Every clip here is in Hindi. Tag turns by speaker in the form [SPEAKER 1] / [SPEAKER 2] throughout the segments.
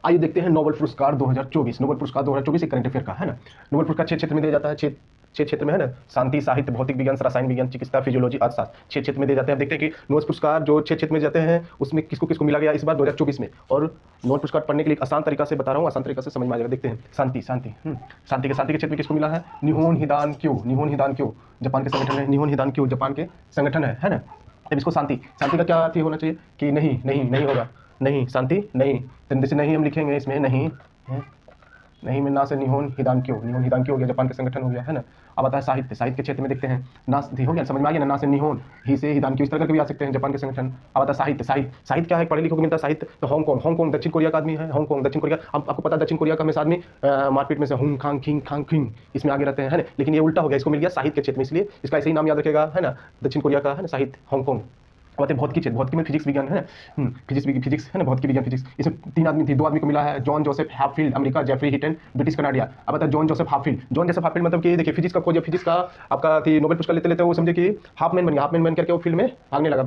[SPEAKER 1] आइए देखते हैं नोबेल पुरस्कार 2024। नोबेल पुरस्कार 2024 एक करंट अफेयर का है ना। नोबेल पुरस्कार 6 क्षेत्र में दिया जाता है। 6 क्षेत्र में है ना, शांति, साहित्य, भौतिक विज्ञान, रसायन विज्ञान, चिकित्सा, फिजियोलॉजी, अर्थशास्त्र, 6 क्षेत्र में दिए जाते हैं। देखते हैं कि नोबेल पुरस्कार जो 6 क्षेत्र में जाते हैं उसमें किसको किसको मिला गया इस बार 2024 में। और नोबेल पुरस्कार पढ़ने के लिए आसान तरीका से बता रहा हूँ, आसान तरीका से समझ में आ जाएगा। देखते हैं शांति शांति के क्षेत्र में किसको मिला है? निहोन हिदान क्यों जापान के संगठन है। निहोन हिदान क्यों जापान के संगठन है ना। तब इसको शांति का क्या अर्थ होना चाहिए कि नहीं होगा, नहीं शांति नहीं, तो जैसे नहीं हम लिखेंगे इसमें नहीं है, नहीं में ना से निहोन हिदान क्यों हो गया, जापान के संगठन हो गया है ना। अब आता है साहित्य के क्षेत्र में देखते हैं ना हो गया, समझ में आ गया ना से निहोन, ही से हिदान क्यों, इस तरह के भी आ सकते हैं जापान के संगठन। अब आता है साहित्य क्या है? पढ़े लिखों को मिलता है साहित्य। तो हांगकांग दक्षिण कोरिया का आदमी है। हांगकांग दक्षिण कोरिया, अब आपको पता है दक्षिण कोरिया का हमेशा आदमी मारपीट में से हुंग खांग खिंग इसमें आगे रहते हैं है ना। लेकिन ये उल्टा हो गया, इसको मिल गया साहित्य के क्षेत्र में, इसलिए इसका ऐसे ही नाम याद रखेगा है ना, दक्षिण कोरिया का है ना साहित्य हांगकांग। बात है भौतिकी में फिजिक्स विज्ञान है ना, फिजिक्स है ना, भौतिकी विज्ञान फिजिक्स। इसमें 3 आदमी थे, 2 आदमी को मिला है, John Joseph Hopfield America, Geoffrey Hinton British Canadian. अब आता है जॉन जोसेफ हाफील्ड मतलब कि देखिए फिजिक्स का खोज, फिजिक्स का आपका थी नोबेल पुरस्कार लेते वो समझे कि हाफमैन बन करके वो फील्ड में भागने लगा,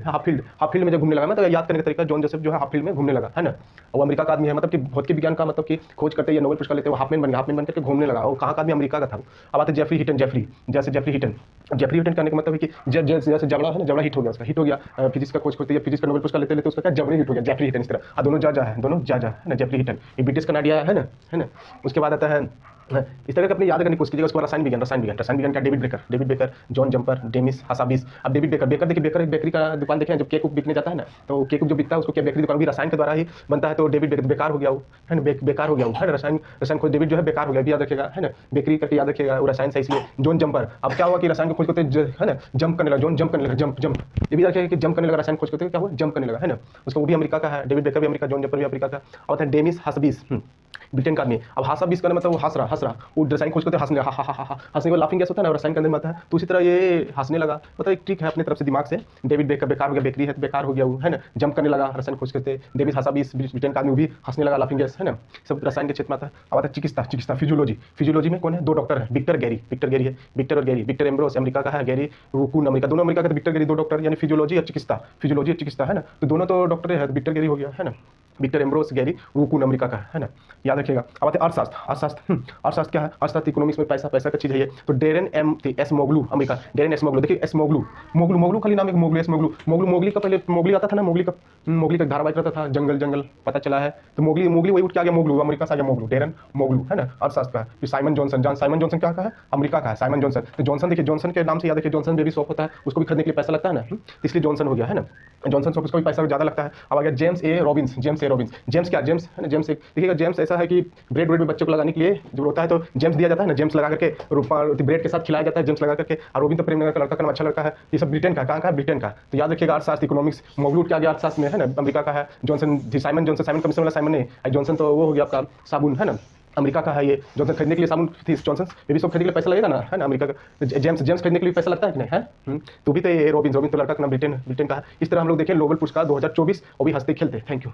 [SPEAKER 1] हाफील्ड में जब घूमने लगा, मतलब याद करने का तरीका, जॉन जोसेफ जो है हाफील्ड में घूमने लगा है ना। वो अमेरिका का आदमी है, मतलब कि भौतिकी विज्ञान का मतलब कि खोज करते या नोबेल पुरस्कार लेते वो हाफमैन बन करके घूमने लगा। और कहाँ का आदमी? अमेरिका का था। अब आता है जेफरी हिटन करने का मतलब है कि जैसे जबड़ा है ना, जबड़ा हिट हो गया, फिजिक्स का खोज करते हैं, फिजिक्स का नोबेल पुरस्कार लेते उसका क्या जबड़े हिट हो गया, जेफरी हिटन। इस तरह दोनों जा है ना, जेफरी हिटन ये ब्रिटिश कनाडिया है ना। उसके बाद आता है इस तरह के अपने याद करने की कोशिश कीजिएगा। उसके बाद रसायन विज्ञान क्या? David Baker, John Jumper, Demis Hassabis. अब डेविड बेकर देखिए, बेकर एक बेकरी का दुकान देखे, जब केक बिकने जाता है ना, तो केक जो बिकता है उसको क्या बेकरी दुकान भी रसायन के द्वारा ही बनता है। तो डेविड बेकर बेकार हो गया वो है ना, बेकार हो गया वो है। रसायन खोज डेविड जो है बेकार हो गया, भी याद रखेगा है ना, बेकरी करके याद रखेगा, वो रसायन से। इसलिए जॉन जंपर, अब क्या हुआ कि रसायन को खोज करते है ना, जंप करने लगा, जॉन जंप करने लगा, जंप ये भी याद रखेगा कि जंप करने लगा, रसायन खोज करते क्या हुआ, जंप करने लगा है ना। उसको वो भी अमेरिका का है, डेविड बेकर भी अमेरिका, जॉन जंपर भी अमेरिका का। और था डेमिस हासाबिस, ब्रिटेन का आदमी। अब हासाबिस का मतलब वो हंस रहा, वो रसायन खोज करते हंसने लगा, हंसने को लाफिंग गैस होता है ना, रसायन के अंदर में आता है, तो उसी तरह ये हंसने लगा। मतलब एक ट्रिक है अपने तरफ से दिमाग से। डेविड बेकर बेकार हो गया, बेकरी है बेकार हो गया वो है ना, जंप करने लगा, रसायन खोज करते। डेविस हासाबिस ब्रिटेन का आदमी भी हंसने लगा, लाफिंग गैस है ना, सब रसायन के क्षेत्र में आता है। अब आता है चिकित्सा फिजियोलॉजी में कौन है? 2 डॉक्टर है, विक्टर गेरी है, विक्टर एम्ब्रोस अमेरिका का है, गेरी रूकुन अमेरिका, दोनों अमेरिका के। विक्टर गेरी 2 डॉक्टर, यानी फिजियोलॉजी और चिकित्सा है ना, तो दोनों तो डॉक्टर है, विक्टर गेरी हो गया है ना, विक्टर एम्ब्रोस गेरी रूकुन अमेरिका का है ना, याद रखिएगा। अब आते हैं अर्थशास्त्र क्या है? अर्थशास्त्र इकोनॉमिक्स में पैसा का चीज है ये। तो Daron Acemoglu America, Daron Acemoglu, देखिए एस मोगलू खाली नाम है, मोगली का पहले मोगली आता था ना, मोगली का धारावाहिक रहता था, जंगल पता चला है, तो मोगली वही उठ के आ गया, मोगलू अमेरिका से आ गया, मोगलू डेरेन मोगलू है ना, अर्थशास्त्र का। फिर साइमन जॉनसन क्या है? अमेरिका का है, साइमन जॉनसन। तो जॉनसन देखिए, जॉनसन के नाम से याद रखिए, जॉनसन बेबी शॉप होता है, उसको भी खरीदने के लिए पैसा लगता है ना, इसलिए जॉनसन हो गया है ना, जॉनसन शॉप, उसको भी पैसा ज़्यादा लगता है। अब आ गया जेम्स ए रॉबिन्स है ना, जेम्स देखिएगा, जेम्स ऐसा है कि ब्रेड में बच्चों को लगाने के लिए जो होता है, तो जेम्स दिया जाता है ना, जेम्स लगा करके ब्रेड के साथ खिलाया जाता है, जेम्स लगा करके। और रोबिन तो प्रेम नगर का लड़का का नाम अच्छा लड़का है। ये सब ब्रिटेन का, कहाँ का है? ब्रिटेन का। तो याद रखिएगा अर्थशास्त्र इकोनॉमिक्स, मोगलू क्या गया अर्थशास्त्र में है ना, अमेरिका का है। जॉनसन कमीशन वाला साइमन नहीं, जॉनसन तो वो हो गया आपका साबुन है ना, अमेरिका का है ये। जॉनसन खरीदने के लिए साबुन जॉनसन बेबी शॉप खरीदने के लिए पैसा लगेगा ना है ना, अमेरिका का। जेम्स खरीदने के लिए पैसा लगता है कि नहीं है? तो भी तो ये रोबिन तो लड़का का नाम ब्रिटेन का है। इस तरह हम लोग देखें नोबेल पुरस्कार 2024 और भी हंसते खेलते। Thank you.